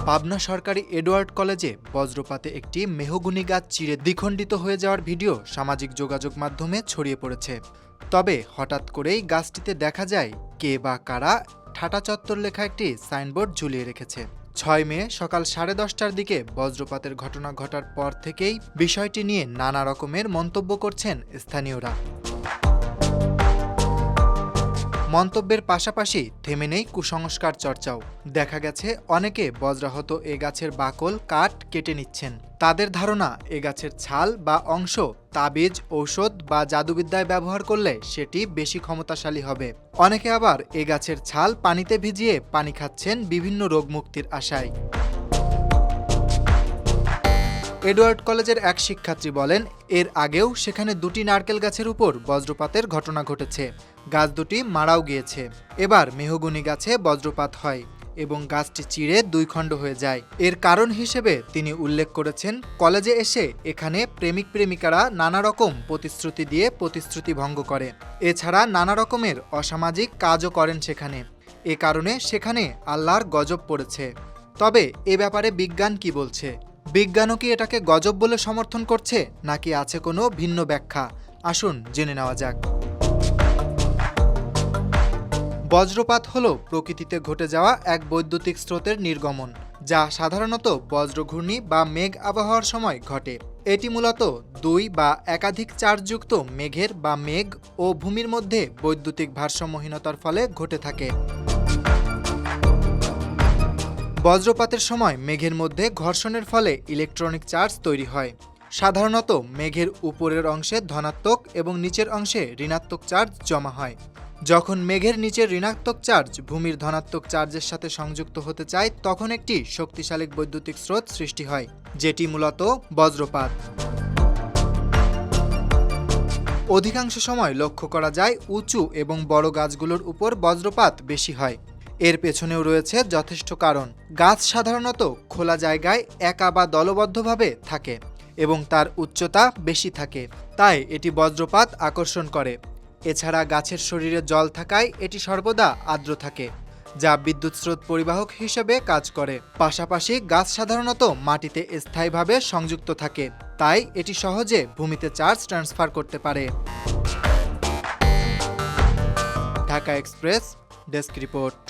পাবনা সরকারি এডওয়ার্ড কলেজে বজ্রপাতে একটি মেহগনি গাছ চিরে দ্বিখণ্ডিত হয়ে যাওয়ার ভিডিও সামাজিক যোগাযোগ মাধ্যমে ছড়িয়ে পড়েছে। তবে হঠাৎ করেই গাছটিতে দেখা যায় কে বা কারা ঠাটা চত্বর লেখা একটি সাইনবোর্ড ঝুলিয়ে রেখেছে। 6 মে সকাল 10:30টার দিকে বজ্রপাতের ঘটনা ঘটার পর থেকেই বিষয়টি নিয়ে নানা রকমের মন্তব্য করছেন স্থানীয়রা। মন্তব্যের পাশাপাশি থেমে নেই কুসংস্কার চর্চাও। দেখা গেছে অনেকে বজ্রাহত এ গাছের বাকল কাঠ কেটে নিচ্ছেন। তাদের ধারণা এ গাছের ছাল বা অংশ তাবিজ, ঔষধ বা জাদুবিদ্যায় ব্যবহার করলে সেটি বেশি ক্ষমতাশালী হবে। অনেকে আবার এ গাছের ছাল পানিতে ভিজিয়ে পানি খাচ্ছেন বিভিন্ন রোগ মুক্তির আশায়। এডওয়ার্ড কলেজের এক শিক্ষার্থী বলেন, এর আগেও সেখানে 2টি নারকেল গাছের উপর বজ্রপাতের ঘটনা ঘটেছে। গাছ দুটি মারাও গিয়েছে। এবার মেহগনি গাছে বজ্রপাত হয় এবং গাছটি চিড়ে 2 খণ্ড হয়ে যায়। এর কারণ হিসেবে তিনি উল্লেখ করেছেন, কলেজে এসে এখানে প্রেমিক প্রেমিকারা নানা রকম প্রতিশ্রুতি দিয়ে প্রতিশ্রুতি ভঙ্গ করে। এছাড়া নানা রকমের অসামাজিক কাজও করেন সেখানে। এ কারণে সেখানে আল্লাহর গজব পড়েছে। তবে এ ব্যাপারে বিজ্ঞান কি বলছে? বিজ্ঞানও কি এটাকে গজব বলে সমর্থন করছে, নাকি আছে কোনো ভিন্ন ব্যাখ্যা? আসুন জেনে নেওয়া যাক। বজ্রপাত হলো প্রকৃতিতে ঘটে যাওয়া এক বৈদ্যুতিক স্রোতের নির্গমন, যা সাধারণত বজ্রঘূর্ণি বা মেঘ আবহাওয়ার সময় ঘটে। এটি মূলত 2 বা একাধিক চার্জযুক্ত মেঘের বা মেঘ ও ভূমির মধ্যে বৈদ্যুতিক ভারসাম্যহীনতার ফলে ঘটে থাকে। বজ্রপাতের সময় মেঘের মধ্যে ঘর্ষণের ফলে ইলেকট্রনিক চার্জ তৈরি হয়। সাধারণত মেঘের উপরের অংশে ধনাত্মক এবং নিচের অংশে ঋণাত্মক চার্জ জমা হয়। যখন মেঘের নিচের ঋণাত্মক চার্জ ভূমির ধনাত্মক চার্জের সাথে সংযুক্ত হতে চায়, তখন একটি শক্তিশালী বৈদ্যুতিক স্রোত সৃষ্টি হয়, যেটি মূলত বজ্রপাত। অধিকাংশ সময় লক্ষ্য করা যায় উঁচু এবং বড় গাছগুলোর উপর বজ্রপাত বেশি হয়। এর পেছনেও রয়েছে যথেষ্ট কারণ। গাছ সাধারণত খোলা জায়গায় একা বা দলবদ্ধভাবে থাকে এবং তার উচ্চতা বেশি থাকে, তাই এটি বজ্রপাত আকর্ষণ করে। এছাড়া গাছের শরীরে জল থাকায় এটি সর্বদা আর্দ্র থাকে, যা বিদ্যুৎ স্রোত পরিবাহক হিসেবে কাজ করে। পাশাপাশি গাছ সাধারণত মাটিতে স্থায়ীভাবে সংযুক্ত থাকে, তাই এটি সহজে ভূমিতে চার্জ ট্রান্সফার করতে পারে। Dhaka express desk report.